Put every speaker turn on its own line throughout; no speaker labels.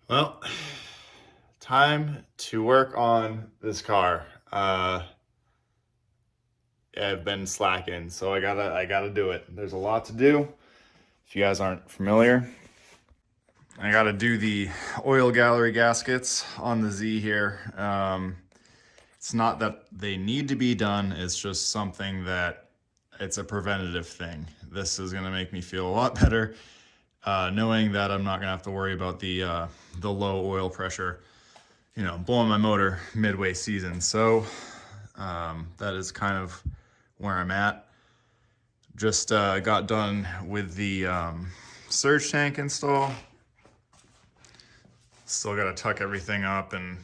Well, time to work on this car. I've been slacking, so I gotta do it. There's a lot to do. If you guys aren't familiar, I gotta do the oil gallery gaskets on the Z here. It's not that they need to be done, it's just something that it's a preventative thing. This is gonna make me feel a lot better, knowing that I'm not gonna have to worry about the low oil pressure, blowing my motor midway season. So that is kind of where I'm at. Just got done with the surge tank install. Still got to tuck everything up and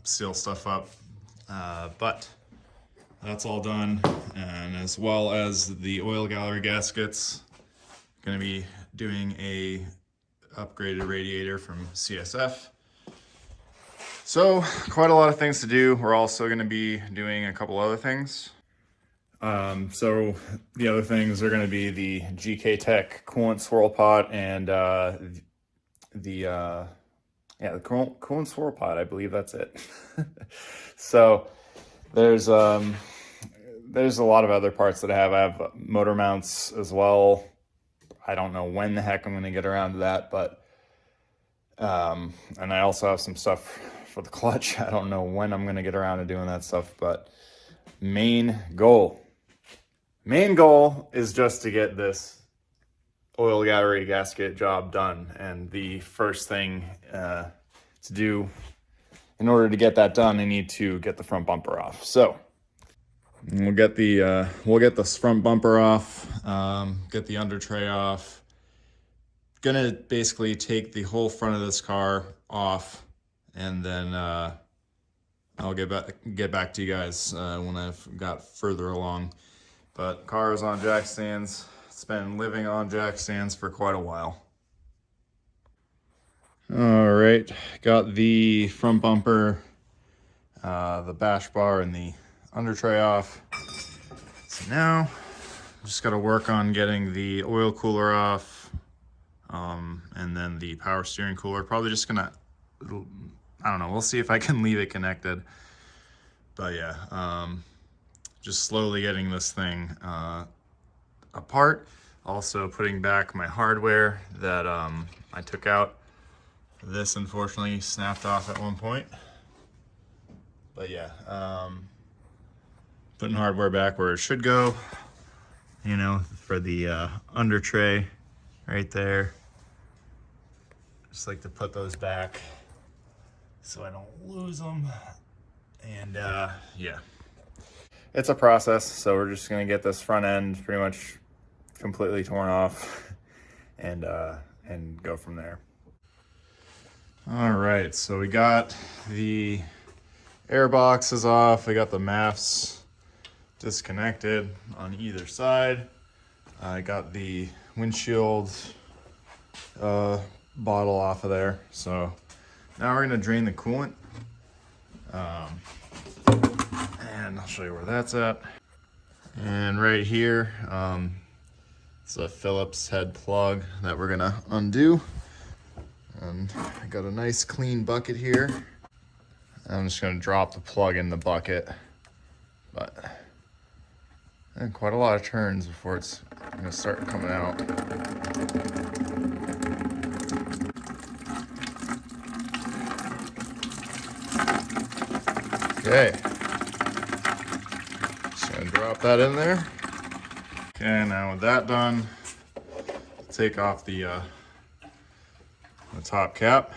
seal stuff up, but that's all done. And as well as the oil gallery gaskets, going to be doing a upgraded radiator from CSF. So quite a lot of things to do. We're also going to be doing a couple other things. So the other things are going to be the GK Tech coolant swirl pot and the coolant swirl pot. I believe that's it. So there's a lot of other parts that I have. I have motor mounts as well. I don't know when the heck I'm going to get around to that, but and I also have some stuff for the clutch. I don't know when I'm going to get around to doing that stuff, but main goal is just to get this oil gallery gasket job done. And the first thing to do in order to get that done, I need to get the front bumper off. So we'll get this front bumper off, get the under tray off. Gonna basically take the whole front of this car off, and then I'll get back to you guys when I've got further along. But car is on jack stands. It's been living on jack stands for quite a while. All right, got the front bumper, the bash bar, and the under tray off. So now I'm just got to work on getting the oil cooler off, and then the power steering cooler. Probably just gonna, I don't know, we'll see if I can leave it connected. But yeah, just slowly getting this thing apart. Also putting back my hardware that I took out. This unfortunately snapped off at one point. But yeah, putting hardware back where it should go, for the under tray right there. Just like to put those back so I don't lose them. And yeah, it's a process. So we're just gonna get this front end pretty much completely torn off and go from there. All right, so we got the air boxes off. We got the MAFs disconnected on either side. I got the windshield bottle off of there. So now we're gonna drain the coolant. And I'll show you where that's at. And right here, it's a Phillips head plug that we're gonna undo. And I got a nice clean bucket here. I'm just gonna drop the plug in the bucket, but quite a lot of turns before it's gonna start coming out. Okay, just gonna drop that in there. Okay, now with that done, take off the top cap.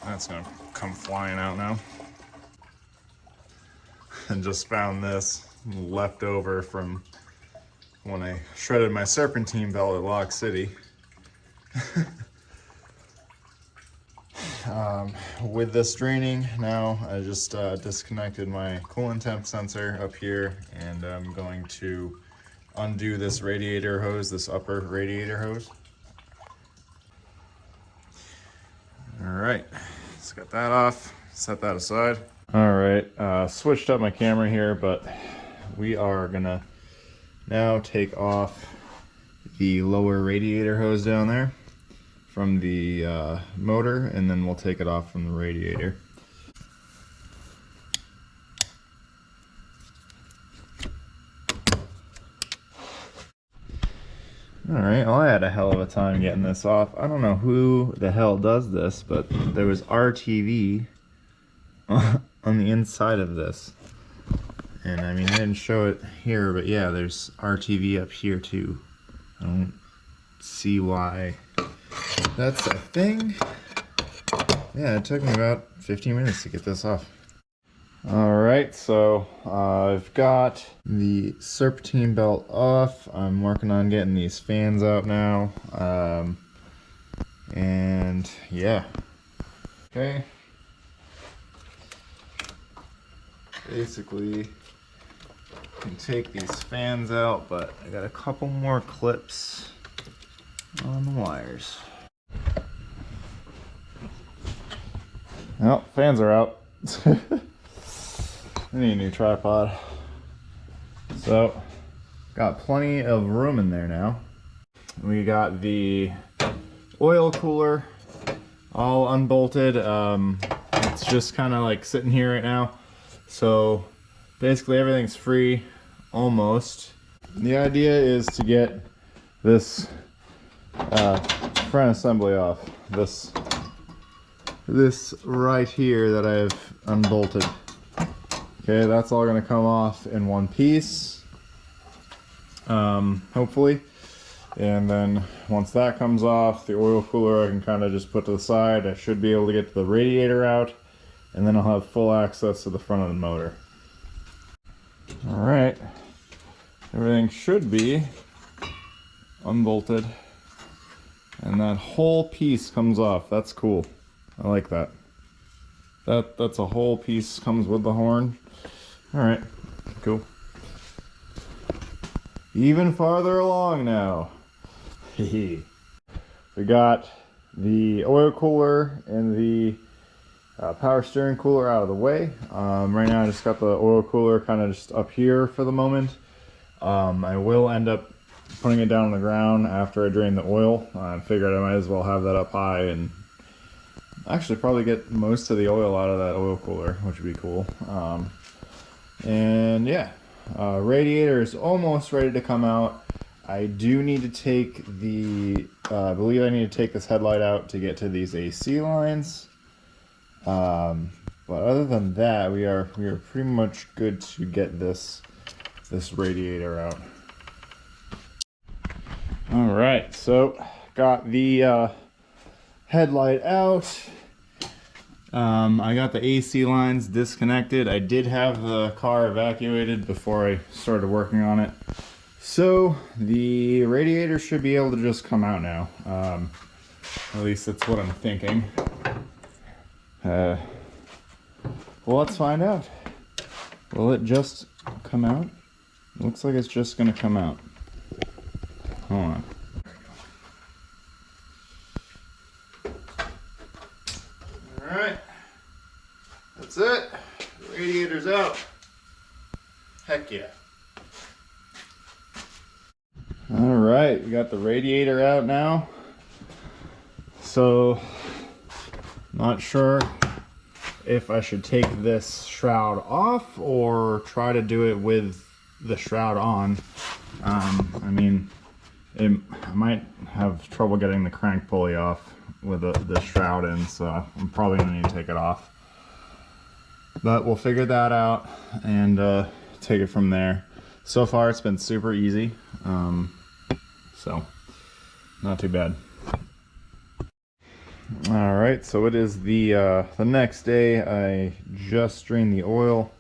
That's gonna come flying out now. And just found this left over from when I shredded my serpentine belt at Lock City. With this draining now, I just disconnected my coolant temp sensor up here, and I'm going to undo this radiator hose, this upper radiator hose. All right, let's get that off, set that aside. All right, switched up my camera here, but we are gonna now take off the lower radiator hose down there from the motor, and then we'll take it off from the radiator. Alright, well, I had a hell of a time getting this off. I don't know who the hell does this, but there was RTV on the inside of this. And I mean, I didn't show it here, but yeah, there's RTV up here too. I don't see why that's a thing. Yeah, it took me about 15 minutes to get this off. Alright, so I've got the serpentine belt off. I'm working on getting these fans out now. And yeah. Okay. Basically, can take these fans out, but I got a couple more clips on the wires. Well, fans are out. I need a new tripod. So, got plenty of room in there now. We got the oil cooler all unbolted. It's just kind of like sitting here right now. So basically everything's free, almost. The idea is to get this front assembly off. This right here that I've unbolted. Okay, that's all gonna come off in one piece, hopefully. And then once that comes off, the oil cooler I can kind of just put to the side. I should be able to get the radiator out, and then I'll have full access to the front of the motor. All right, everything should be unbolted, and that whole piece comes off. That's cool. I like that. That's a whole piece, comes with the horn. All right, cool. Even farther along now. We got the oil cooler and the power steering cooler out of the way. Right now I just got the oil cooler kind of just up here for the moment. I will end up putting it down on the ground after I drain the oil. I figured I might as well have that up high and actually probably get most of the oil out of that oil cooler, which would be cool. And yeah, radiator is almost ready to come out. I do need to take the, I believe I need to take this headlight out to get to these AC lines. But other than that, we are pretty much good to get this radiator out. All right, so got the headlight out. I got the AC lines disconnected. I did have the car evacuated before I started working on it. So the radiator should be able to just come out now. At least that's what I'm thinking. Well, let's find out. Will it just come out? It looks like it's just gonna come out. Hold on. Alright. That's it. The radiator's out. Heck yeah. Alright, we got the radiator out now. So, not sure if I should take this shroud off or try to do it with the shroud on. I mean, I might have trouble getting the crank pulley off with the shroud in, so I'm probably gonna need to take it off. But we'll figure that out and take it from there. So far it's been super easy, so not too bad. All right, so it is the next day. I just drained the oil.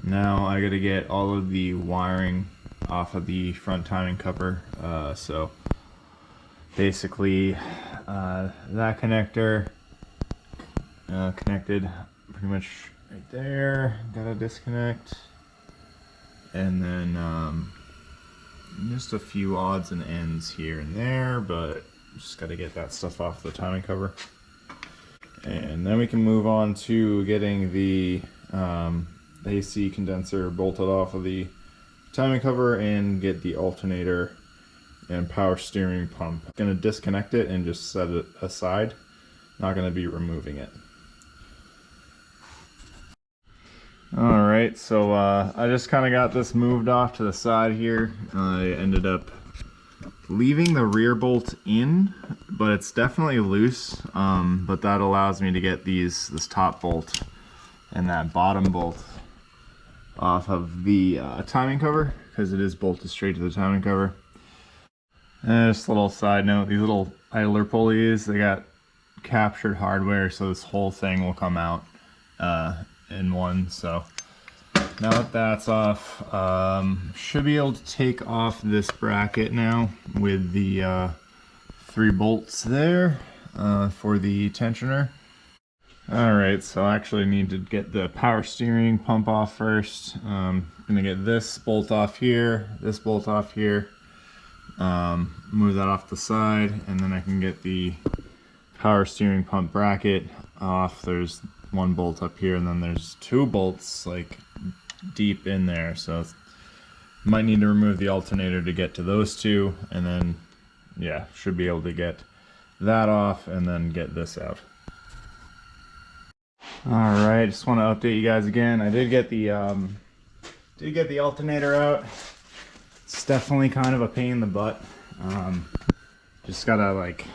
Now I gotta get all of the wiring off of the front timing cover. So basically that connector connected pretty much right there. Gotta disconnect, and then just a few odds and ends here and there, but just got to get that stuff off the timing cover. And then we can move on to getting the AC condenser bolted off of the timing cover and get the alternator and power steering pump. I'm gonna disconnect it and just set it aside. Not gonna be removing it. All right, so I just kind of got this moved off to the side here. I ended up leaving the rear bolt in, but it's definitely loose. But that allows me to get this top bolt and that bottom bolt off of the timing cover, because it is bolted straight to the timing cover. And just a little side note, these little idler pulleys, they got captured hardware, so this whole thing will come out in one. So now that that's off, should be able to take off this bracket now with the 3 bolts there for the tensioner. Alright, so I actually need to get the power steering pump off first. I'm gonna get this bolt off here, this bolt off here, move that off the side, and then I can get the power steering pump bracket off. There's 1 bolt up here, and then there's 2 bolts like deep in there, so might need to remove the alternator to get to those 2, and then yeah, should be able to get that off and then get this out. Alright, just want to update you guys again. I did get the alternator out. It's definitely kind of a pain in the butt. Just gotta like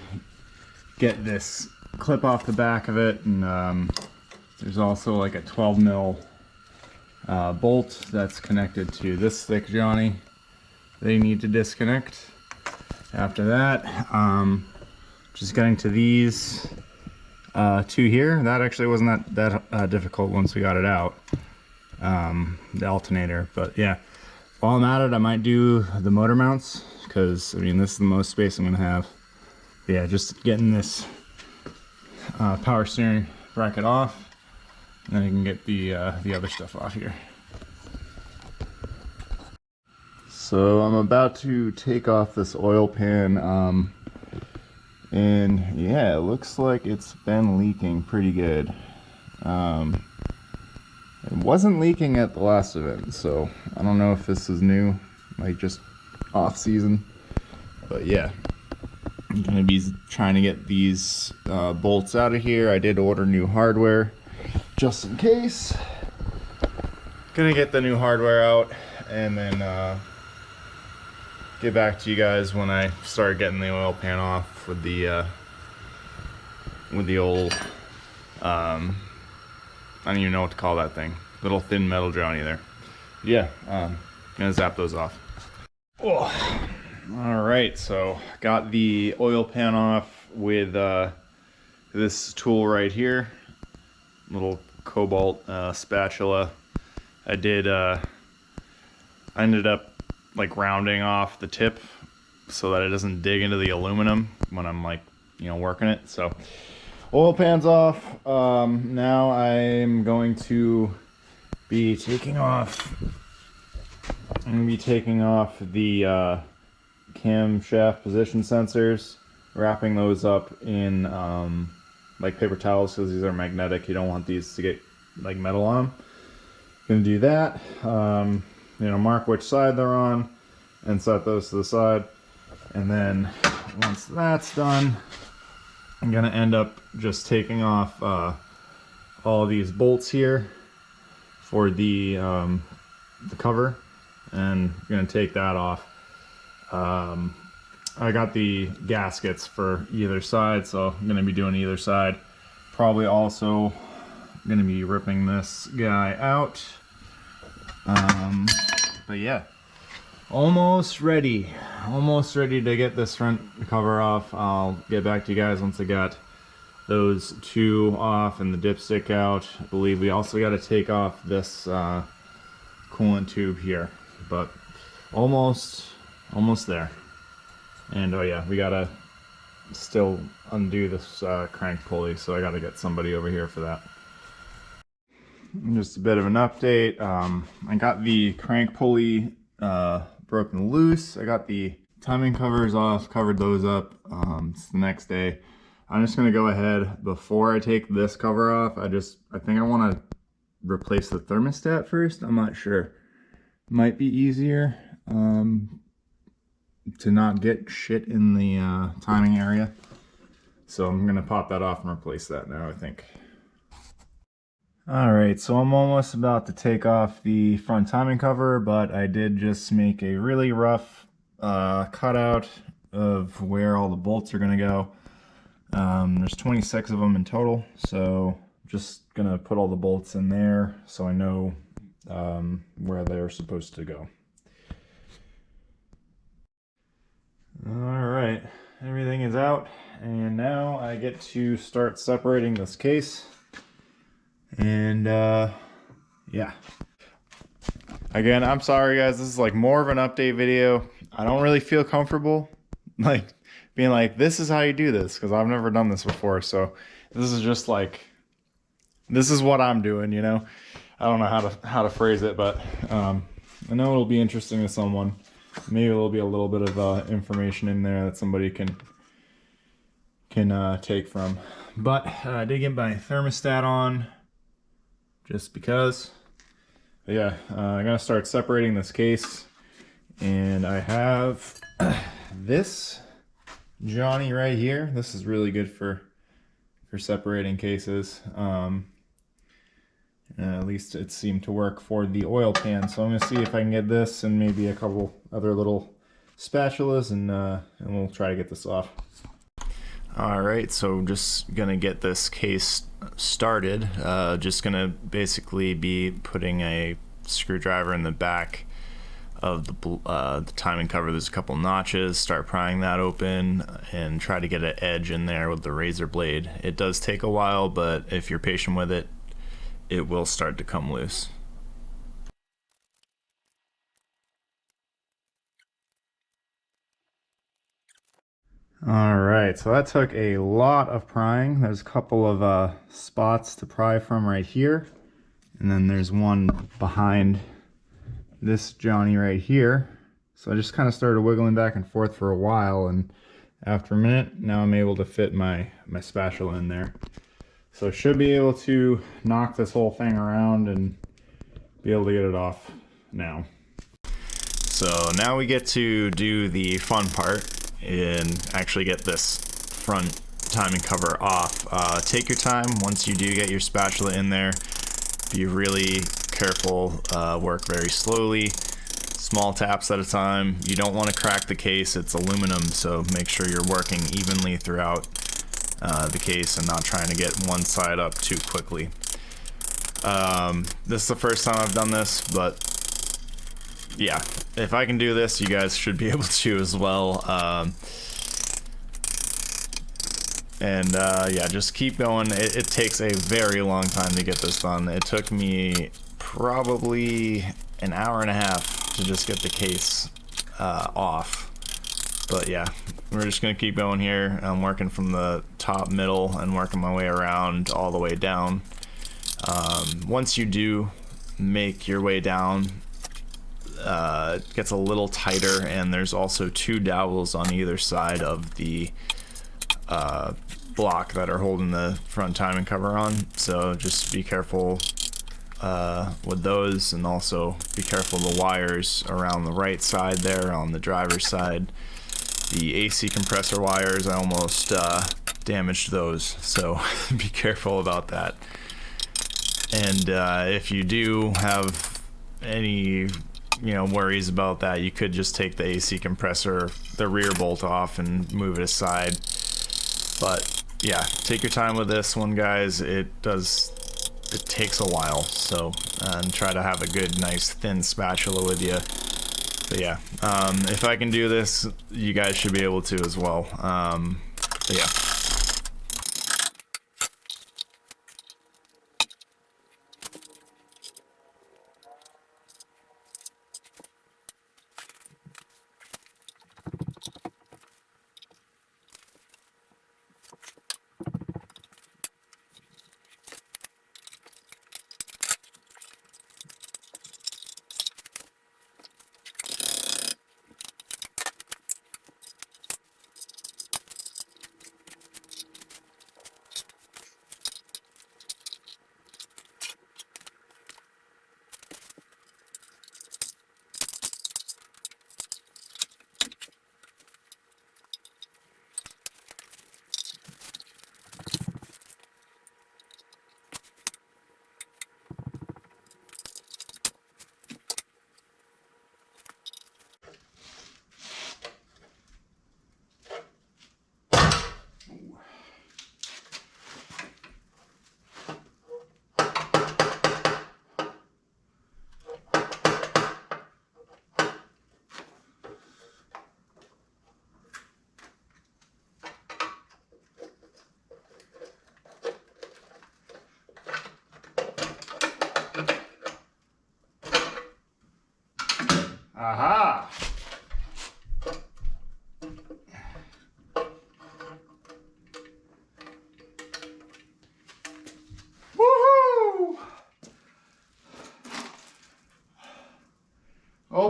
get this clip off the back of it, and there's also like a 12 mil bolt that's connected to this thick Johnny. They need to disconnect. After that, just getting to these 2 here. That actually wasn't that difficult once we got it out, the alternator. But yeah, while I'm at it, I might do the motor mounts, because I mean this is the most space I'm gonna have. But yeah, just getting this power steering bracket off, and then I can get the other stuff off here. So I'm about to take off this oil pan, and yeah, it looks like it's been leaking pretty good. It wasn't leaking at the last event, so I don't know if this is new, like just off season. But yeah, I'm gonna be trying to get these bolts out of here. I did order new hardware just in case. Gonna get the new hardware out, and then get back to you guys when I start getting the oil pan off with the old I don't even know what to call that thing, little thin metal Johnny there. Yeah, gonna zap those off. Oh. All right, so got the oil pan off with this tool right here, little cobalt spatula. I ended up like rounding off the tip so that it doesn't dig into the aluminum when I'm like, you know, working it. So oil pan's off. Now I'm going to be taking off the camshaft position sensors, wrapping those up in like paper towels, because these are magnetic. You don't want these to get like metal on them. Gonna do that. You know, mark which side they're on and set those to the side. And then once that's done, I'm gonna end up just taking off all these bolts here for the cover, and I'm gonna take that off. I got the gaskets for either side, so I'm gonna be doing either side. Probably also gonna be ripping this guy out. But yeah, almost ready to get this front cover off. I'll get back to you guys once I got those 2 off and the dipstick out. I believe we also got to take off this coolant tube here, but almost there. And oh yeah, we gotta still undo this crank pulley, so I gotta get somebody over here for that. Just a bit of an update. I got the crank pulley broken loose. I got the timing covers off, covered those up. It's the next day. I'm just gonna go ahead, before I take this cover off, I think I want to replace the thermostat first. I'm not sure. Might be easier. to not get shit in the timing area. So I'm gonna pop that off and replace that now, I think. All right, so I'm almost about to take off the front timing cover, but I did just make a really rough cutout of where all the bolts are gonna go. There's 26 of them in total, so I'm just gonna put all the bolts in there so I know where they're supposed to go. All right, everything is out, and now I get to start separating this case. And yeah. Again, I'm sorry guys, this is like more of an update video. I don't really feel comfortable like being like, this is how you do this, because I've never done this before. So this is just like, this is what I'm doing, you know. I don't know how to phrase it, but I know it'll be interesting to someone. Maybe there'll be a little bit of information in there that somebody can take from. But I did get my thermostat on just because. But yeah, I'm gonna start separating this case, and I have this Johnny right here. This is really good for separating cases. At least it seemed to work for the oil pan. So I'm gonna see if I can get this and maybe a couple other little spatulas, and we'll try to get this off. All right, so just gonna get this case started. Just gonna basically be putting a screwdriver in the back of the timing cover. There's a couple notches. Start prying that open and try to get an edge in there with the razor blade. It does take a while, but if you're patient with it, it will start to come loose. All right, so that took a lot of prying. There's a couple of spots to pry from right here, and then there's one behind this Johnny right here. So I just kind of started wiggling back and forth for a while, and after a minute, now I'm able to fit my spatula in there. So I should be able to knock this whole thing around and be able to get it off now. So now we get to do the fun part and actually get this front timing cover off. Take your time once you do get your spatula in there. Be really careful, work very slowly, small taps at a time. You don't want to crack the case, it's aluminum, so make sure you're working evenly throughout the case and not trying to get one side up too quickly. This is the first time I've done this, but yeah, if I can do this, you guys should be able to as well. Yeah, just keep going. It takes a very long time to get this done. It took me probably an hour and a half to just get the case off. But yeah, we're just gonna keep going here. I'm working from the top, middle, and working my way around all the way down. Once you do make your way down, it gets a little tighter, and there's also two dowels on either side of the block that are holding the front timing cover on. So just be careful with those, and also be careful of the wires around the right side there on the driver's side. The AC compressor wires, I almost damaged those, so be careful about that. And if you do have any worries about that, you could just take the AC compressor, the rear bolt off, and move it aside. But yeah, take your time with this one, guys. It takes a while, so and try to have a good, nice, thin spatula with you. But yeah, if I can do this, you guys should be able to as well. But yeah.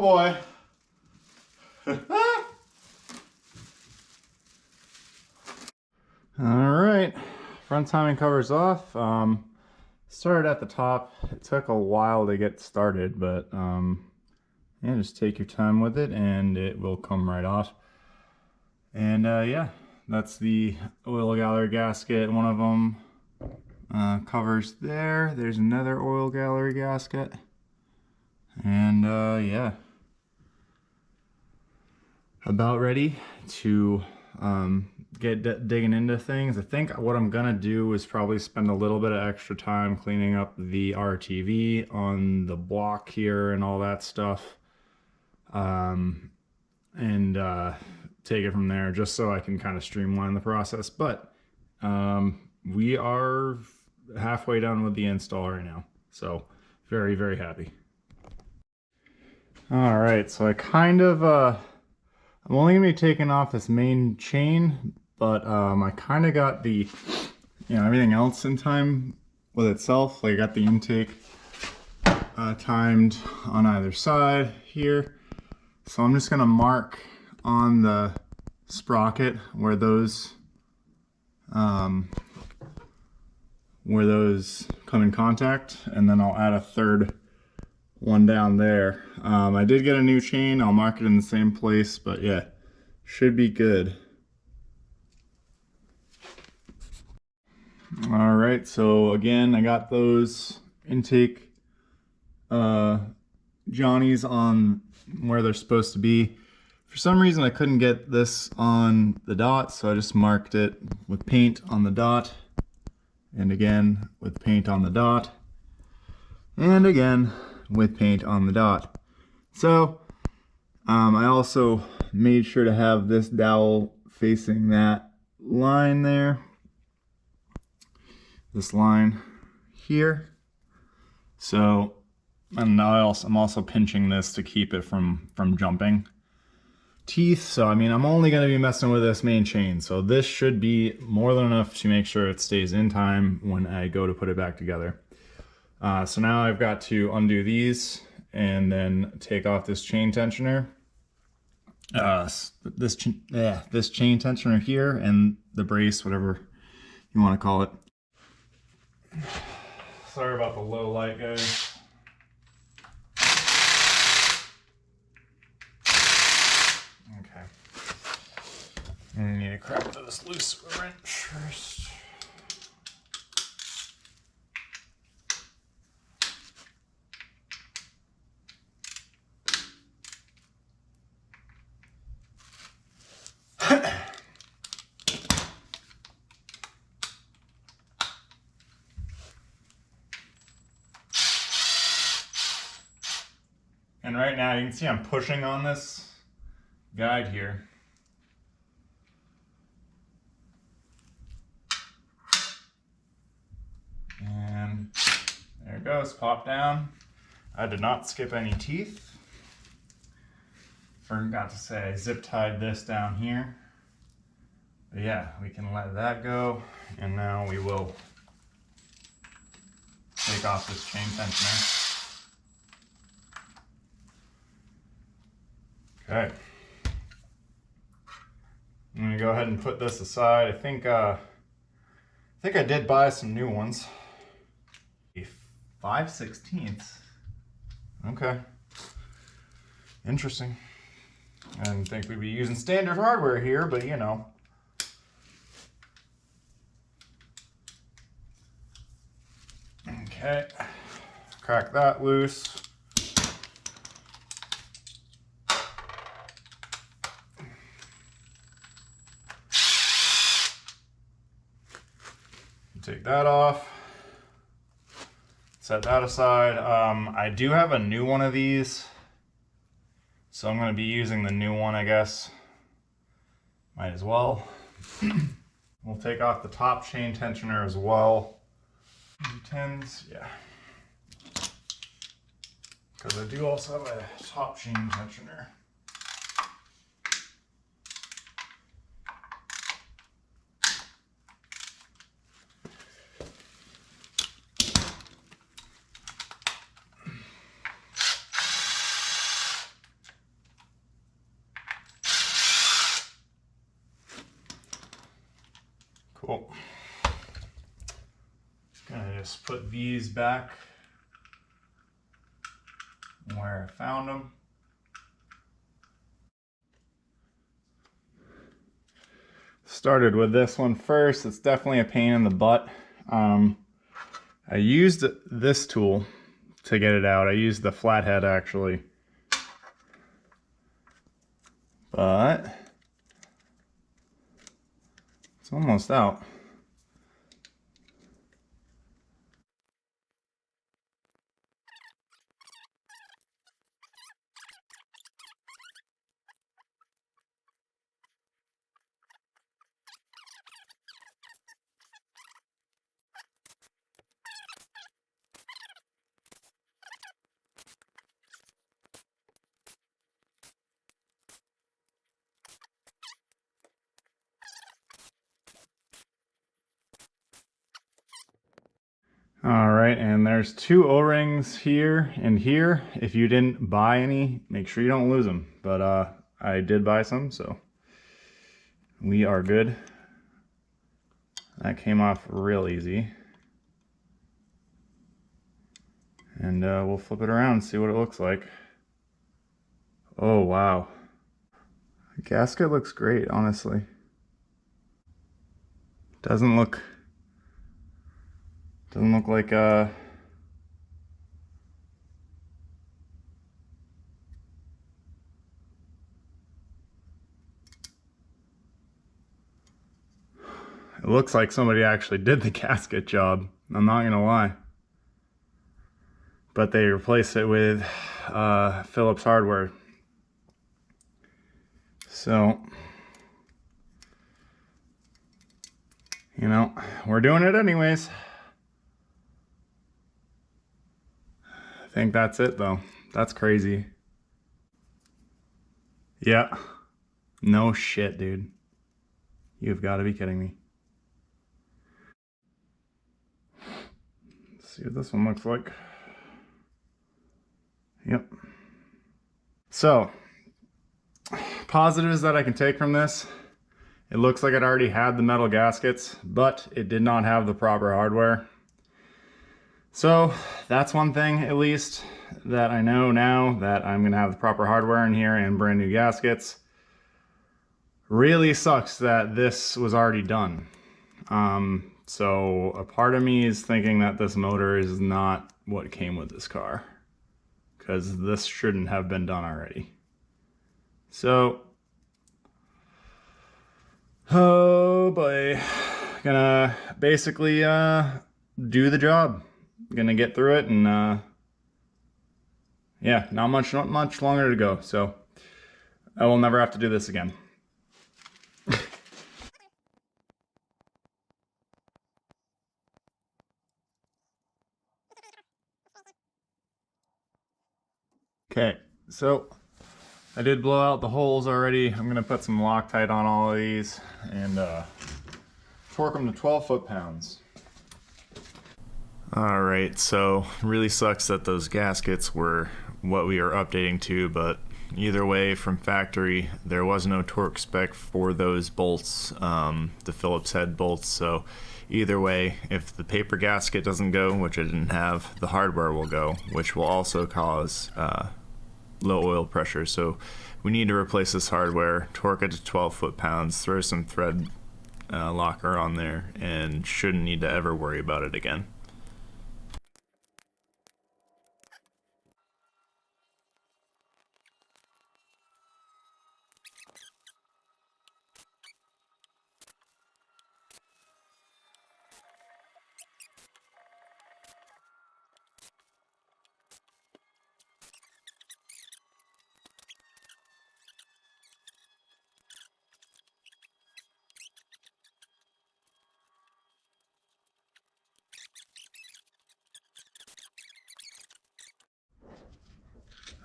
boy. All right, front timing cover's off. Started at the top. It took a while to get started, but yeah, just take your time with it and it will come right off. And yeah, that's the oil gallery gasket. One of them covers there. There's another oil gallery gasket. And yeah, about ready to get digging into things. I think what I'm gonna do is probably spend a little bit of extra time cleaning up the RTV on the block here and all that stuff, and take it from there, just so I can kind of streamline the process. But we are halfway done with the install right now, so very, very happy. All right, so I kind of I'm only gonna be taking off this main chain, but I kind of got the, everything else in time with itself. Like I got the intake timed on either side here. So I'm just gonna mark on the sprocket where those come in contact, and then I'll add a third one down there. I did get a new chain. I'll mark it in the same place, but yeah, should be good. All right, so again, I got those intake Johnnies on where they're supposed to be. For some reason, I couldn't get this on the dot, so I just marked it with paint on the dot, and again with paint on the dot, and again with paint on the dot. So I also made sure to have this dowel facing that line there, this line here. So, and I'm also pinching this to keep it from jumping teeth. So I mean, I'm only going to be messing with this main chain, so this should be more than enough to make sure it stays in time when I go to put it back together. So now I've got to undo these and then take off this chain tensioner. This chain tensioner here and the brace, whatever you want to call it. Sorry about the low light, guys. Okay. I need to crack this loose with a wrench first. And right now you can see I'm pushing on this guide here. And there it goes, pop down. I did not skip any teeth. Forgot to say I zip tied this down here. But yeah, we can let that go. And now we will take off this chain tensioner. Okay. I'm gonna go ahead and put this aside. I think I did buy some new ones. 5/16. Okay. Interesting. I didn't think we'd be using standard hardware here, but you know. Okay. Crack that loose. Take that off. Set that aside. I do have a new one of these, so I'm going to be using the new one, I guess. Might as well. We'll take off the top chain tensioner as well. U10s, yeah. Because I do also have a top chain tensioner. Cool. Gonna just put these back where I found them. Started with this one first. It's definitely a pain in the butt. I used this tool to get it out. I used the flathead actually. But it's almost out. All right, and there's 2 O-rings here and here. If you didn't buy any, make sure you don't lose them. But I did buy some, so we are good. That came off real easy. And we'll flip it around and see what it looks like. Oh, wow. The gasket looks great, honestly. Doesn't look like it looks like somebody actually did the gasket job. I'm not gonna lie. But they replaced it with Phillips hardware. So, you know, we're doing it anyways. I think that's it though. That's crazy. Yeah. No shit, dude. You've got to be kidding me. Let's see what this one looks like. Yep. So, positives that I can take from this. It looks like it already had the metal gaskets, but it did not have the proper hardware. So that's one thing, at least, that I know now, that I'm gonna have the proper hardware in here and brand new gaskets. Really sucks that this was already done. So a part of me is thinking that this motor is not what came with this car, because this shouldn't have been done already. So, oh boy, gonna basically do the job. Gonna get through it, and yeah, not much longer to go. So I will never have to do this again. Okay, so I did blow out the holes already. I'm gonna put some Loctite on all of these and torque them to 12 foot-pounds. All right, so really sucks that those gaskets were what we are updating to, but either way, from factory, there was no torque spec for those bolts, the Phillips head bolts. So either way, if the paper gasket doesn't go, which I didn't have, the hardware will go, which will also cause low oil pressure. So we need to replace this hardware, torque it to 12 foot-pounds, throw some thread locker on there, and shouldn't need to ever worry about it again.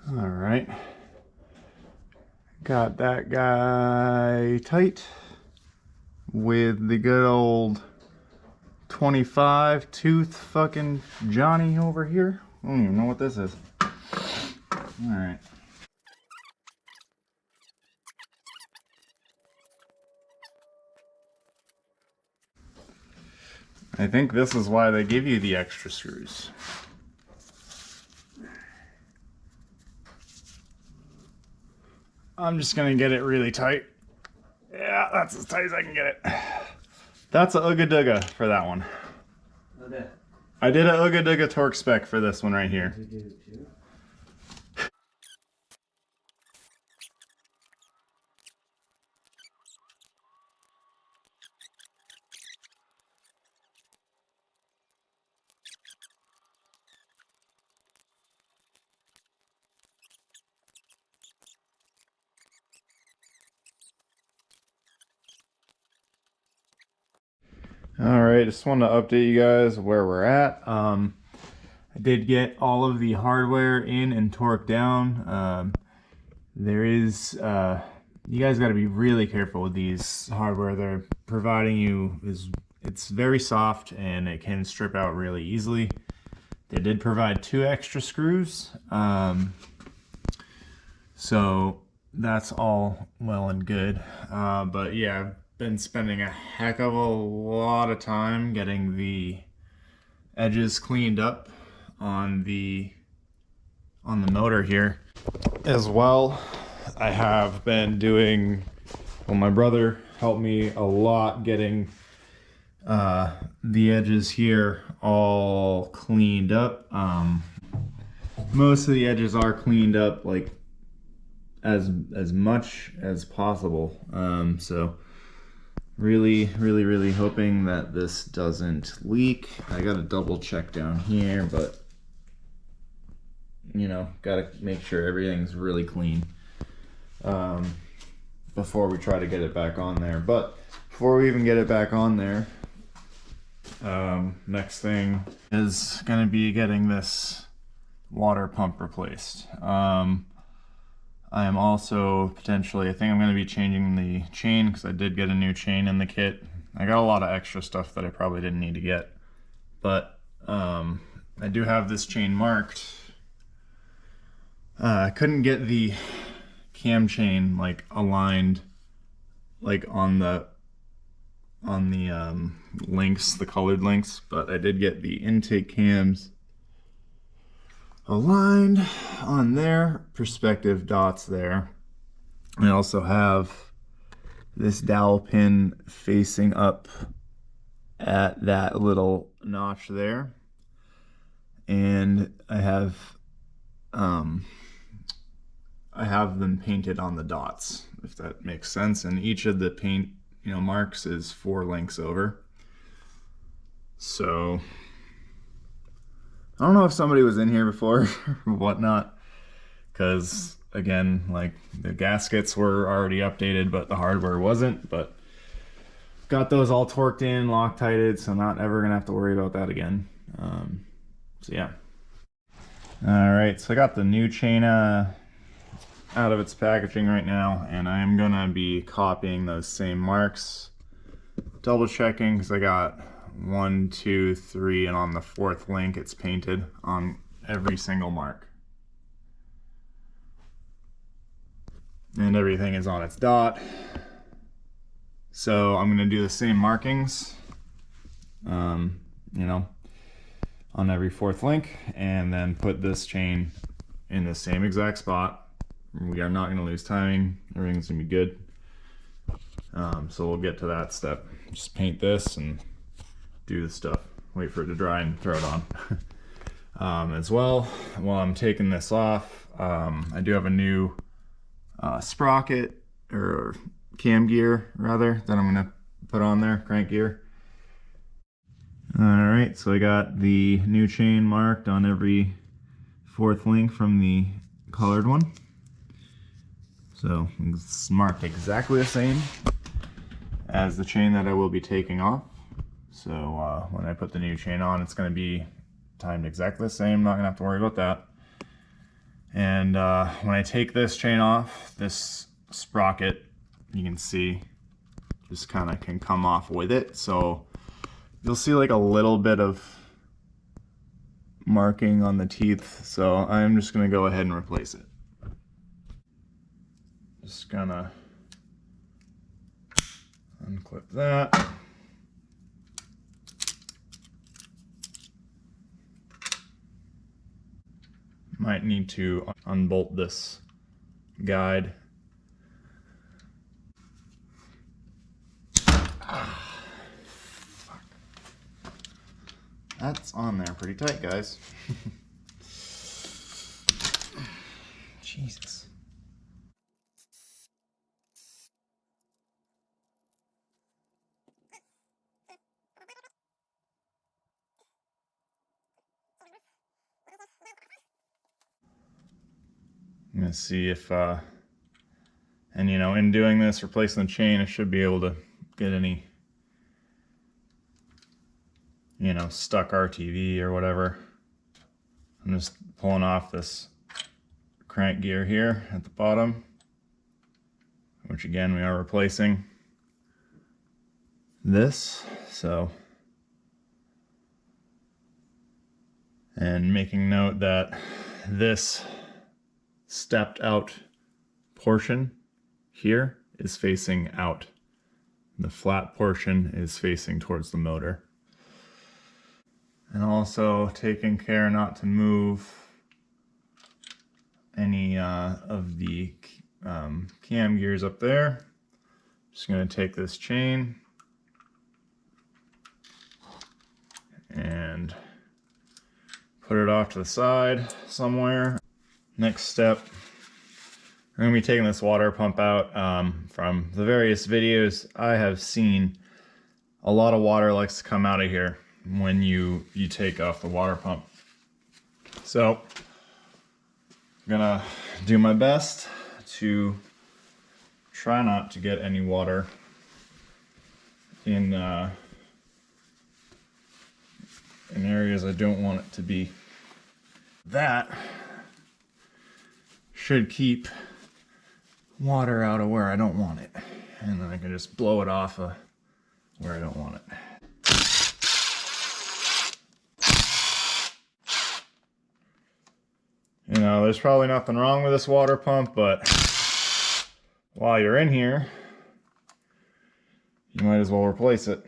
All right, got that guy tight with the good old 25 tooth fucking Johnny over here. I don't even know what this is. All right. I think this is why they give you the extra screws. I'm just gonna get it really tight. Yeah, that's as tight as I can get it. That's a Ooga Dooga for that one. I did a Ooga Dooga torque spec for this one right here. All right, just wanted to update you guys where we're at. I did get all of the hardware in and torqued down. There is, you guys got to be really careful with these hardware they're providing you. It's very soft and it can strip out really easily. They did provide 2 extra screws, so that's all well and good. But yeah, I've been spending a heck of a lot of time getting the edges cleaned up on the motor here. As well, I have been doing, well, my brother helped me a lot getting the edges here all cleaned up. Most of the edges are cleaned up like as much as possible. So really hoping that this doesn't leak. I gotta double check down here, but you know, gotta make sure everything's really clean before we try to get it back on there. But before we even get it back on there, next thing is gonna be getting this water pump replaced. I am also potentially, I think I'm going to be changing the chain because I did get a new chain in the kit. I got a lot of extra stuff that I probably didn't need to get, but I do have this chain marked. I couldn't get the cam chain like aligned like on the links, the colored links, but I did get the intake cams aligned on their perspective dots there. I also have this dowel pin facing up at that little notch there, and I have them painted on the dots, if that makes sense, and each of the paint, you know, marks is 4 links over. So I don't know if somebody was in here before or whatnot, because again, like the gaskets were already updated, but the hardware wasn't. But got those all torqued in, Loctited, so not ever gonna have to worry about that again. So yeah. All right, so I got the new chain out of its packaging right now, and I am gonna be copying those same marks, double checking because I got 1, 2, 3, and on the 4th link it's painted on every single mark. And everything is on its dot. So I'm gonna do the same markings, you know, on every 4th link, and then put this chain in the same exact spot. We are not gonna lose timing, everything's gonna be good. So we'll get to that step. Just paint this and do the stuff, wait for it to dry and throw it on. As well, while I'm taking this off, I do have a new sprocket, or cam gear rather, that I'm gonna put on there, crank gear. All right, so I got the new chain marked on every 4th link from the colored one. So it's marked exactly the same as the chain that I will be taking off. So when I put the new chain on, it's going to be timed exactly the same. Not going to have to worry about that. And when I take this chain off, this sprocket, you can see, just kind of can come off with it. So you'll see like a little bit of marking on the teeth. So I'm just going to go ahead and replace it. Just gonna unclip that. Might need to unbolt this guide. That's on there pretty tight, guys. Jesus. I'm gonna see if, and you know, in doing this, replacing the chain, I should be able to get any, you know, stuck RTV or whatever. I'm just pulling off this crank gear here at the bottom, which again, we are replacing this, so. And making note that this stepped out portion here is facing out. The flat portion is facing towards the motor. And also taking care not to move any of the cam gears up there. Just gonna take this chain and put it off to the side somewhere. Next step, we're gonna be taking this water pump out. From the various videos I have seen, a lot of water likes to come out of here when you take off the water pump. So I'm gonna do my best to try not to get any water in areas I don't want it to be. That should keep water out of where I don't want it. And then I can just blow it off where I don't want it. You know, there's probably nothing wrong with this water pump, but while you're in here, you might as well replace it.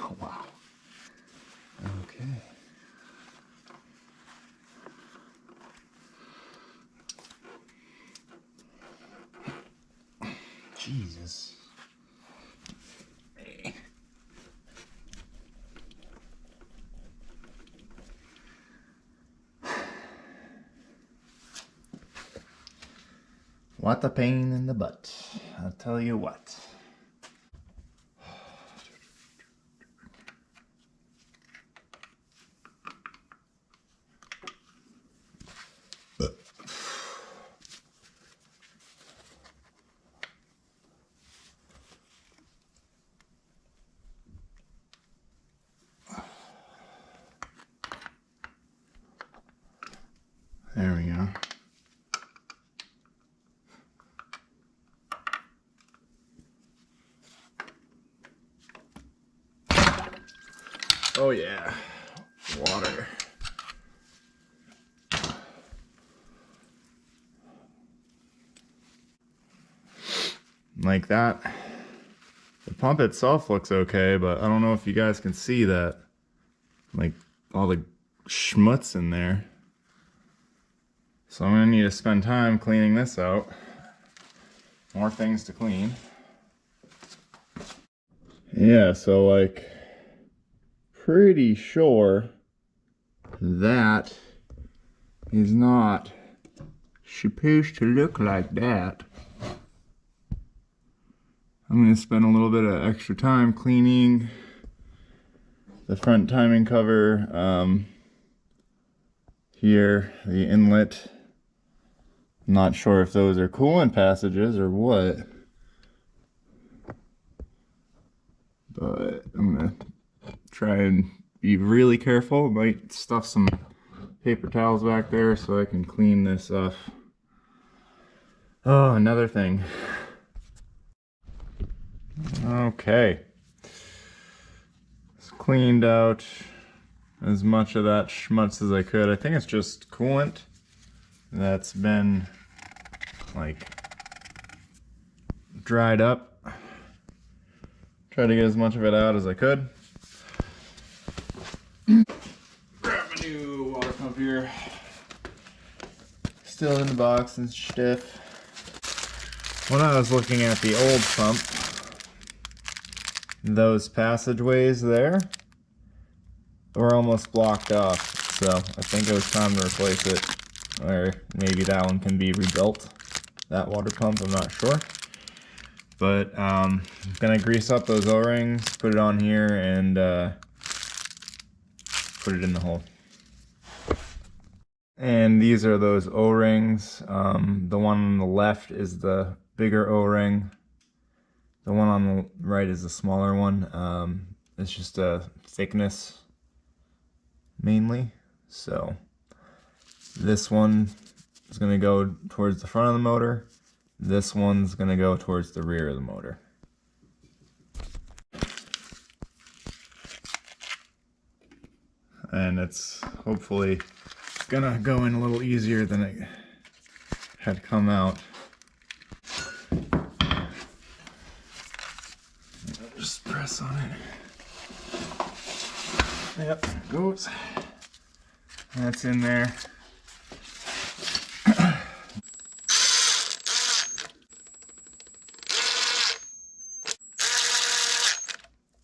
Oh, wow. Okay. Jesus. Hey. What a pain in the butt, I'll tell you what. There we go. Oh yeah, water. Like that. The pump itself looks okay, but I don't know if you guys can see that. Like all the schmutz in there. So I'm gonna need to spend time cleaning this out. More things to clean. Yeah, so like, pretty sure that is not supposed to look like that. I'm gonna spend a little bit of extra time cleaning the front timing cover here, the inlet. I'm not sure if those are coolant passages or what, but I'm gonna try and be really careful. Might stuff some paper towels back there so I can clean this off. Oh, another thing. Okay. Just cleaned out as much of that schmutz as I could. I think it's just coolant that's been like dried up. Try to get as much of it out as I could. Grab a new water pump here. Still in the box and stiff. When I was looking at the old pump, those passageways there were almost blocked off, so I think it was time to replace it, or maybe that one can be rebuilt, that water pump, I'm not sure. But I'm gonna grease up those O-rings, put it on here, and put it in the hole. And these are those O-rings. The one on the left is the bigger O-ring. The one on the right is the smaller one. It's just a thickness mainly. So this one is going to go towards the front of the motor. This one's going to go towards the rear of the motor. And it's hopefully gonna go in a little easier than it had come out. Just press on it. Yep, there it goes. That's in there.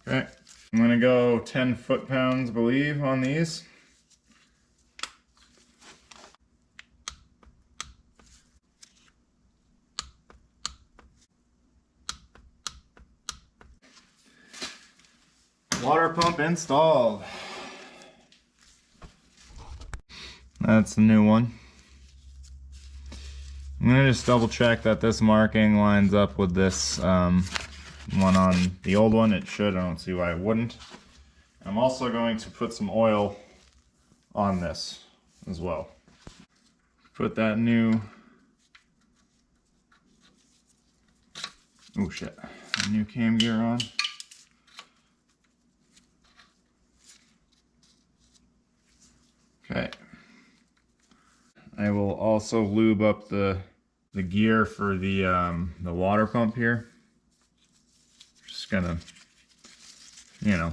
Okay, I'm gonna go 10 foot-pounds, I believe, on these. Water pump installed. That's the new one. I'm gonna just double check that this marking lines up with this one on the old one. It should, I don't see why it wouldn't. I'm also going to put some oil on this as well. Put that new, oh shit, new cam gear on. Okay. I will also lube up the gear for the water pump here. Just gonna, you know,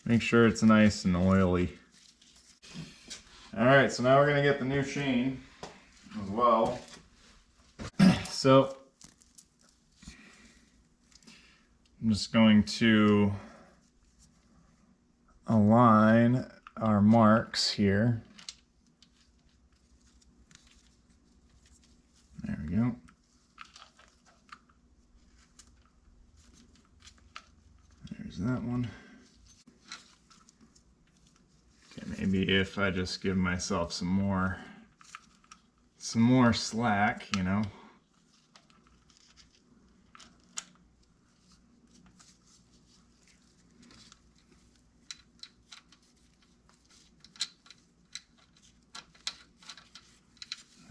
make sure it's nice and oily. All right, so now we're gonna get the new chain as well. So I'm just going to align our marks here. There we go. There's that one. Okay, maybe if I just give myself some more slack, you know.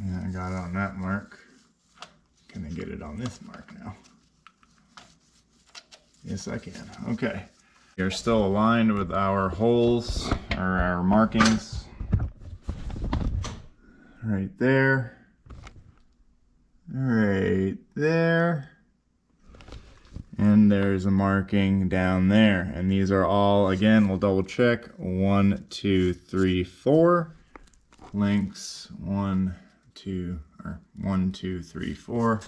Yeah, I got it on that mark. Can I get it on this mark now? Yes, I can. Okay. We're still aligned with our holes, or our markings. Right there. Right there. And there's a marking down there. And these are all, again, we'll double check. 1, 2, 3, 4. Links 1, 2, 3, 4.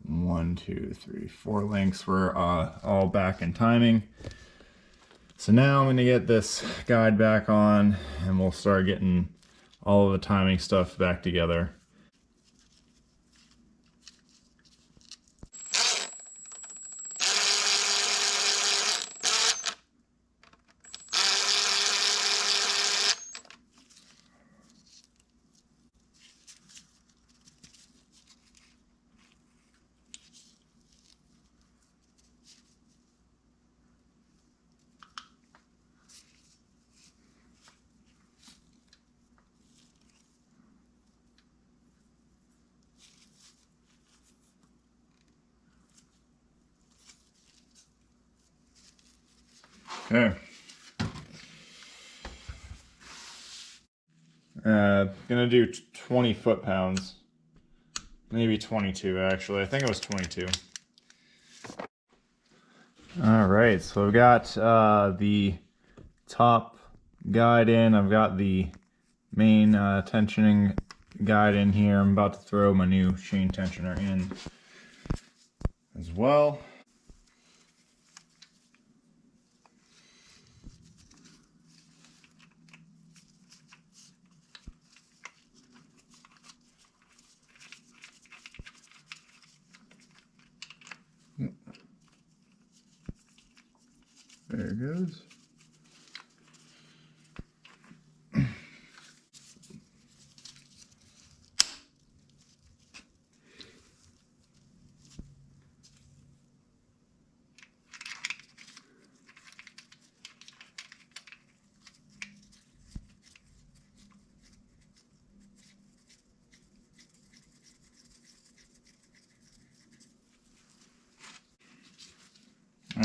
1, 2, 3, 4 links. We're all back in timing. So now I'm going to get this guide back on and we'll start getting all of the timing stuff back together. Okay. Gonna do 20 foot-pounds. Maybe 22 actually. I think it was 22. Alright, so I've got the top guide in. I've got the main tensioning guide in here. I'm about to throw my new chain tensioner in as well. There it goes.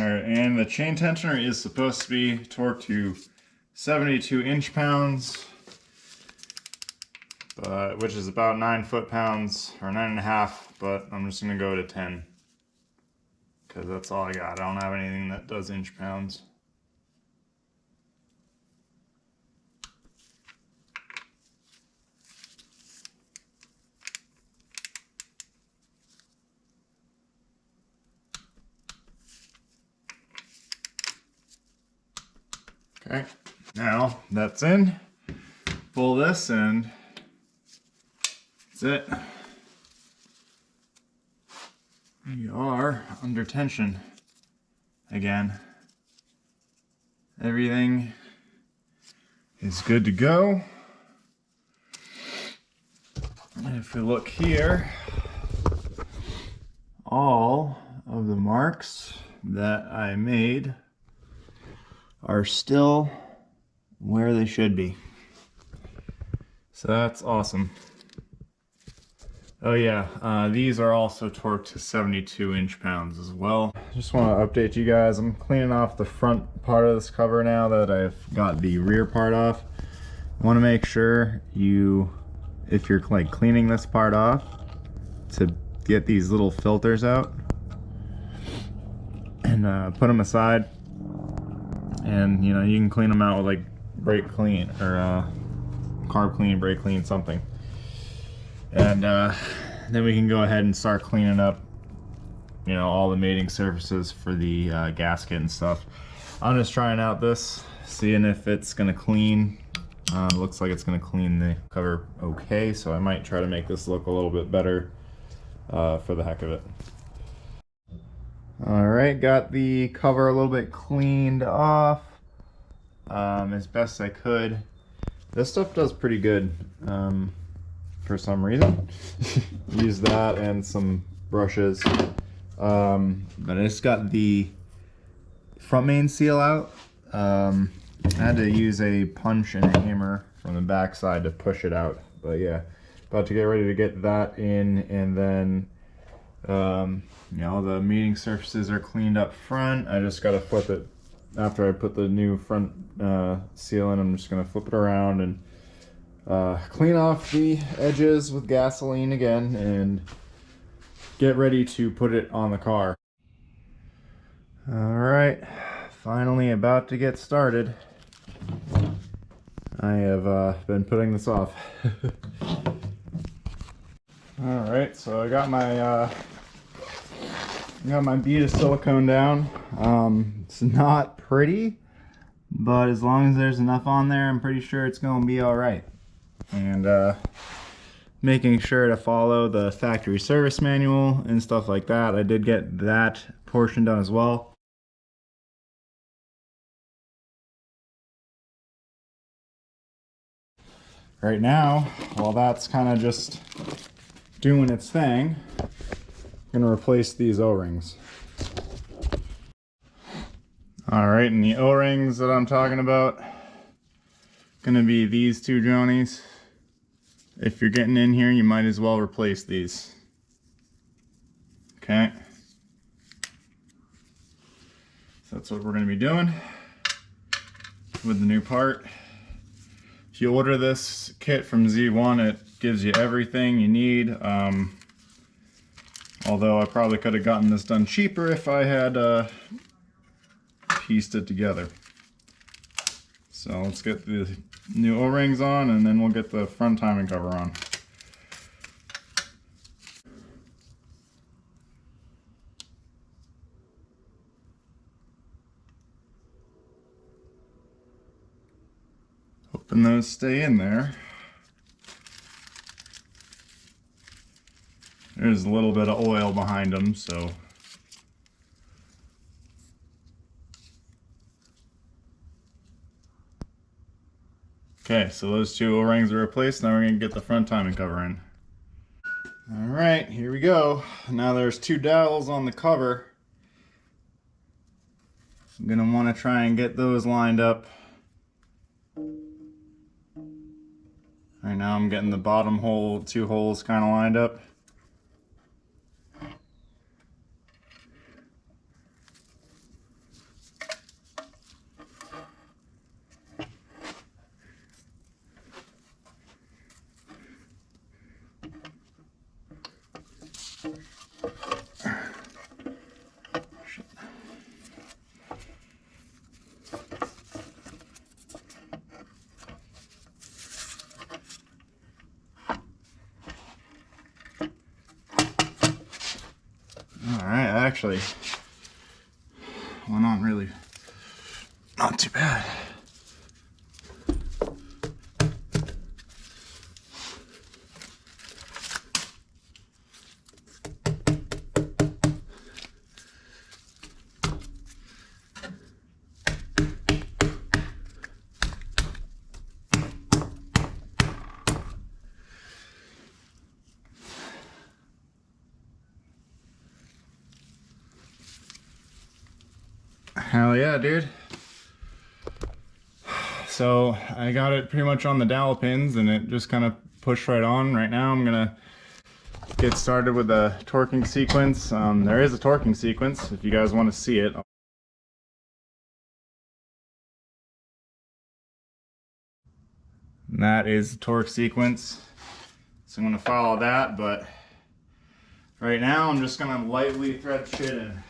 Alright, and the chain tensioner is supposed to be torqued to 72 inch-pounds, which is about 9 foot-pounds, or 9.5, but I'm just going to go to 10, because that's all I got. I don't have anything that does inch-pounds. Okay, now that's in. Pull this and that's it. We are under tension again. Everything is good to go. And if we look here, all of the marks that I made are still where they should be. So that's awesome. Oh yeah, these are also torqued to 72 inch-pounds as well. Just want to update you guys. I'm cleaning off the front part of this cover now that I've got the rear part off. You want to make sure if you're like cleaning this part off, to get these little filters out and put them aside. And you know, you can clean them out with like brake clean or carb clean, brake clean, something. And then we can go ahead and start cleaning up, you know, all the mating surfaces for the gasket and stuff. I'm just trying out this, seeing if it's gonna clean. Looks like it's gonna clean the cover okay, so I might try to make this look a little bit better for the heck of it. Alright, got the cover a little bit cleaned off as best I could. This stuff does pretty good for some reason. Use that and some brushes. But I just got the front main seal out. I had to use a punch and a hammer from the back side to push it out. But yeah, about to get ready to get that in, and then you know, the mating surfaces are cleaned up front. I just gotta flip it after I put the new front seal in. I'm just gonna flip it around and clean off the edges with gasoline again and get ready to put it on the car. All right, finally about to get started. I have been putting this off. All right, so I got my bead of silicone down. It's not pretty, but as long as there's enough on there, I'm pretty sure it's going to be all right. And making sure to follow the factory service manual and stuff like that. I did get that portion done as well. Right now, while that's kind of just doing its thing, I'm going to replace these O-rings. Alright, and the O-rings that I'm talking about, going to be these two Johnnies. If you're getting in here, you might as well replace these. Okay. So that's what we're going to be doing with the new part. If you order this kit from Z1, it gives you everything you need. Although I probably could have gotten this done cheaper if I had pieced it together. So let's get the new O-rings on, and then we'll get the front timing cover on. Hoping those stay in there. There's a little bit of oil behind them, so. Okay, so those two O-rings are replaced. Now we're gonna get the front timing cover in. All right, here we go. Now there's two dowels on the cover. I'm gonna wanna try and get those lined up. Right now I'm getting the bottom hole, two holes kind of lined up. Alright, actually went on really not too bad. Hell yeah, dude. So I got it pretty much on the dowel pins and it just kind of pushed right on. Right now I'm gonna get started with the torquing sequence. There is a torquing sequence if you guys want to see it. And that is the torque sequence. So I'm gonna follow that, but right now I'm just gonna lightly thread shit in.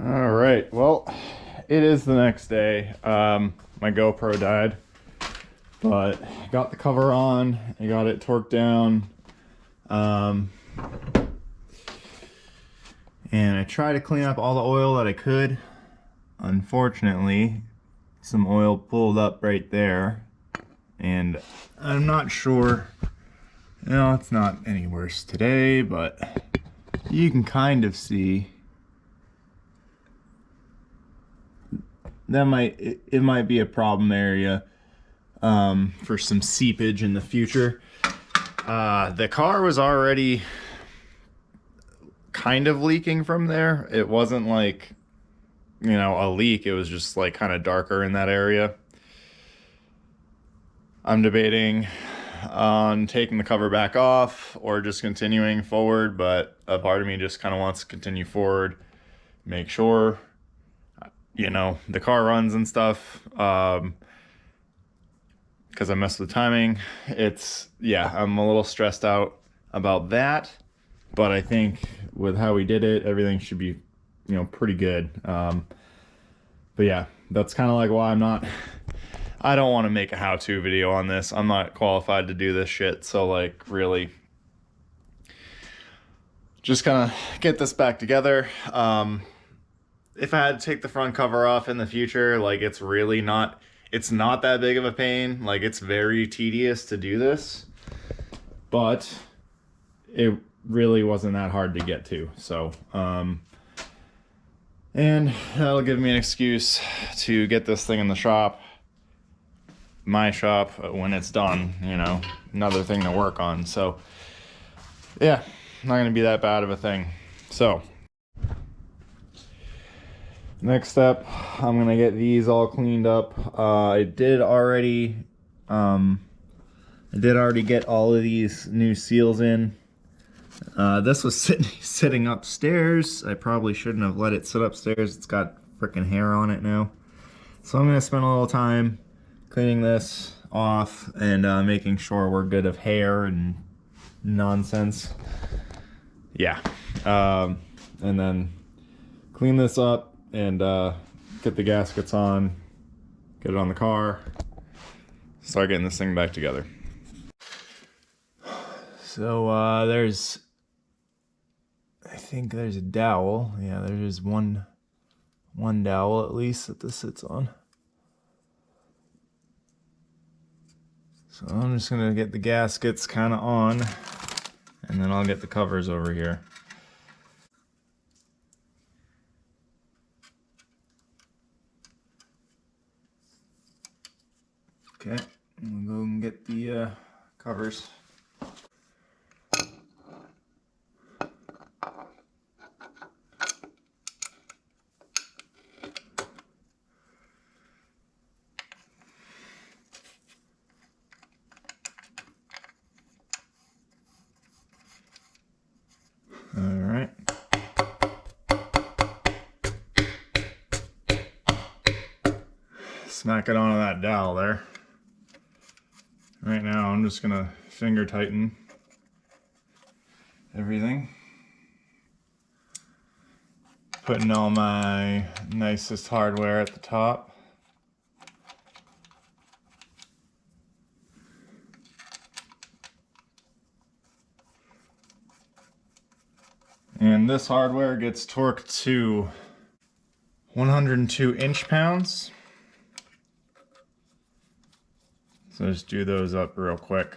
All right, well, it is the next day. My GoPro died, but I got the cover on, I got it torqued down, and I tried to clean up all the oil that I could. Unfortunately, some oil pulled up right there, and I'm not sure, you know, it's not any worse today, but you can kind of see that it might be a problem area for some seepage in the future. The car was already kind of leaking from there. It wasn't like, you know, a leak. It was just like kind of darker in that area. I'm debating on taking the cover back off or just continuing forward, but a part of me just kind of wants to continue forward, make sure, you know, the car runs and stuff, because I messed with timing. Yeah, I'm a little stressed out about that, but I think with how we did it, everything should be, you know, pretty good. But yeah, that's kind of like why I don't want to make a how-to video on this. I'm not qualified to do this shit, so like really just kind of get this back together. If I had to take the front cover off in the future, like it's not that big of a pain. Like it's very tedious to do this, but it really wasn't that hard to get to. So And that'll give me an excuse to get this thing in the shop, my shop, when it's done, you know, another thing to work on. So yeah, not gonna be that bad of a thing. So next step, I'm gonna get these all cleaned up. I did already get all of these new seals in. This was sitting upstairs. I probably shouldn't have let it sit upstairs. It's got freaking hair on it now. So I'm gonna spend a little time cleaning this off and making sure we're good of hair and nonsense. Yeah. And then clean this up and get the gaskets on, get it on the car, start getting this thing back together. So I think there's a dowel. Yeah, there's one dowel at least that this sits on. So I'm just gonna get the gaskets kind of on, and then I'll get the covers over here. Okay, we'll go and get the covers. All right. Smack it onto that dowel there. Right now I'm just gonna finger tighten everything. Putting all my nicest hardware at the top. And this hardware gets torqued to 102 inch-pounds. So just do those up real quick.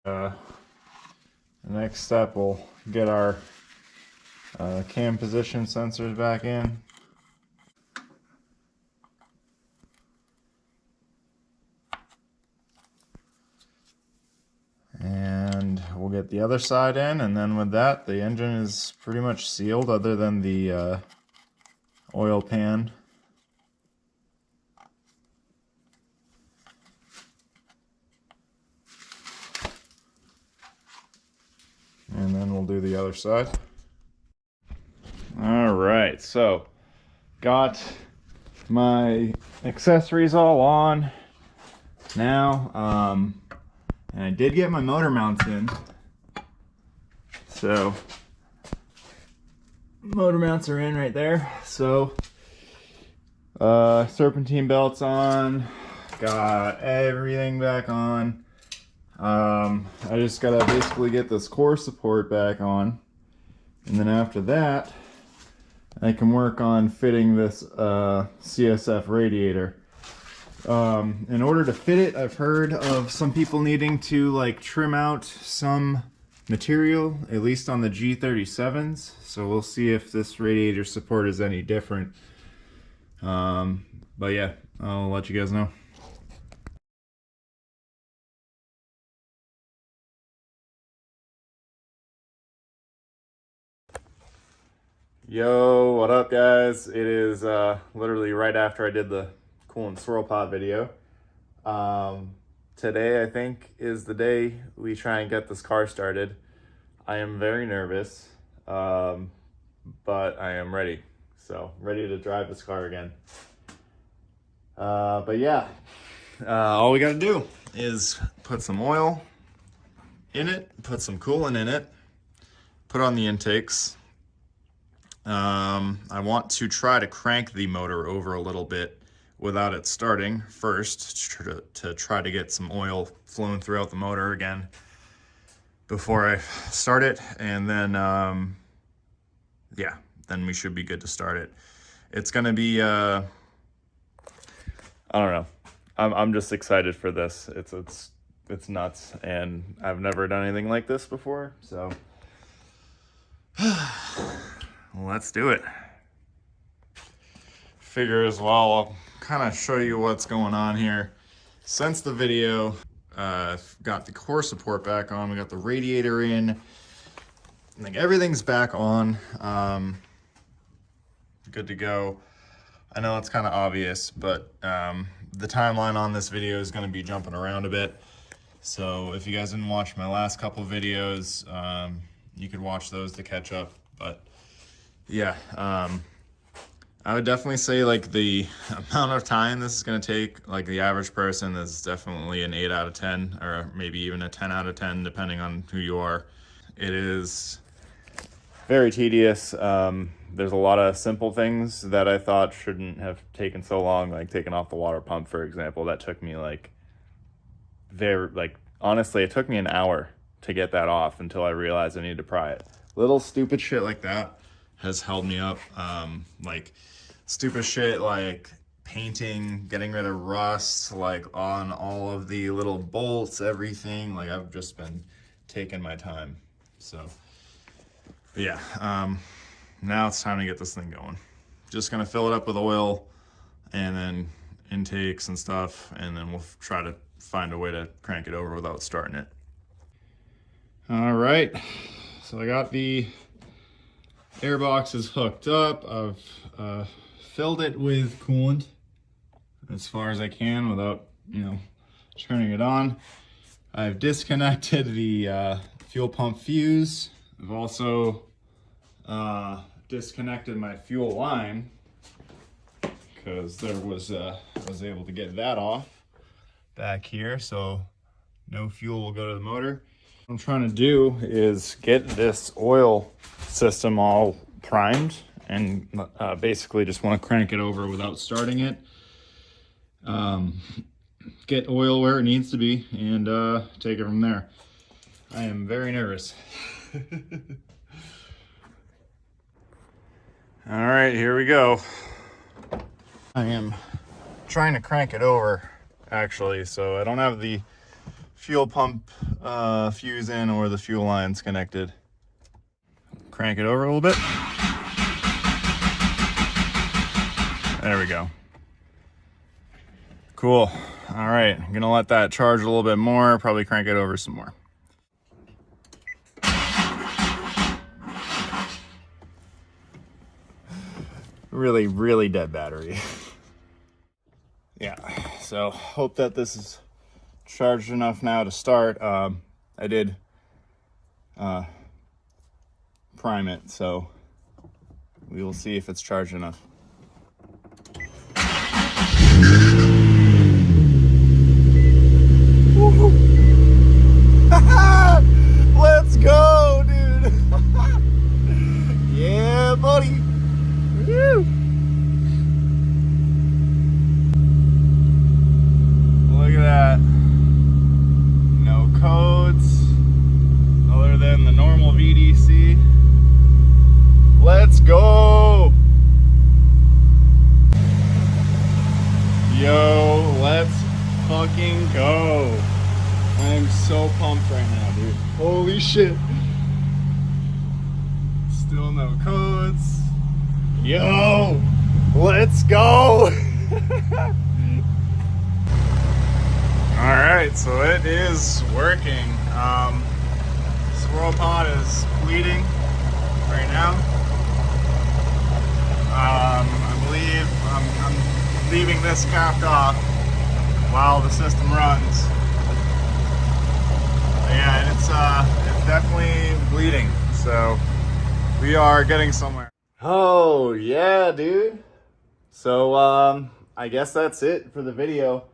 The next step, we'll get our cam position sensors back in. And we'll get the other side in, and then with that, the engine is pretty much sealed other than the oil pan. And then we'll do the other side. All right, so got my accessories all on now. And I did get my motor mounts in. So motor mounts are in right there. So serpentine belts on, got everything back on. I just gotta basically get this core support back on, and then after that I can work on fitting this CSF radiator. In order to fit it, I've heard of some people needing to like trim out some material, at least on the G37s. So we'll see if this radiator support is any different. But yeah, I'll let you guys know. Yo, what up guys? It is literally right after I did the coolant swirl pod video. Today I think is the day we try and get this car started. I am very nervous, but I am ready. So ready to drive this car again. But yeah, all we gotta do is put some oil in it, put some coolant in it, put on the intakes. I want to try to crank the motor over a little bit without it starting first to try to get some oil flowing throughout the motor again before I start it, and then yeah, then we should be good to start it. It's gonna be I don't know, I'm just excited for this. It's it's nuts, and I've never done anything like this before, so let's do it. Figure as well, I'll kind of show you what's going on here. Since the video, got the core support back on, we got the radiator in, like everything's back on, good to go. I know it's kind of obvious, but the timeline on this video is going to be jumping around a bit. So if you guys didn't watch my last couple videos, you could watch those to catch up. But yeah, I would definitely say like the amount of time this is going to take, like the average person, this is definitely an 8 out of 10, or maybe even a 10 out of 10, depending on who you are. It is very tedious. There's a lot of simple things that I thought shouldn't have taken so long, like taking off the water pump, for example. That took me honestly, it took me an hour to get that off until I realized I needed to pry it. Little stupid shit like that has held me up. Like stupid shit like painting, getting rid of rust, like on all of the little bolts, everything. Like I've just been taking my time. So yeah, now it's time to get this thing going. Just gonna fill it up with oil and then intakes and stuff, and then we'll try to find a way to crank it over without starting it. All right, so I got the air boxes hooked up. I've filled it with coolant as far as I can without, turning it on. I've disconnected the fuel pump fuse. I've also disconnected my fuel line because I was able to get that off back here, so no fuel will go to the motor. What I'm trying to do is get this oil system all primed, and basically just want to crank it over without starting it. Get oil where it needs to be, and take it from there. I am very nervous. All right, here we go. I am trying to crank it over, actually, so I don't have the fuel pump fuse in or the fuel lines connected. Crank it over a little bit. There we go. Cool. All right, I'm gonna let that charge a little bit more, probably crank it over some more. Really, really dead battery. Yeah, so hope that this is charged enough now to start. I did prime it, so we will see if it's charged enough. Let's go, dude. Yeah, buddy. Woo. Look at that. No codes other than the normal VDC. Let's go. Yo, let's fucking go. I am so pumped right now, dude. Holy shit. Still no codes. Yo, let's go. All right, so it is working. Swirl pod is bleeding right now. I believe I'm leaving this capped off while the system runs. Yeah, it's definitely bleeding, so we are getting somewhere. Oh yeah, dude. So I guess that's it for the video.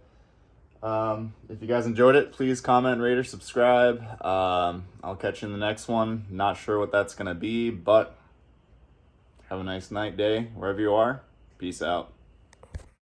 If you guys enjoyed it, please comment, rate, or subscribe. I'll catch you in the next one. Not sure what that's gonna be, but have a nice night, day, wherever you are. Peace out.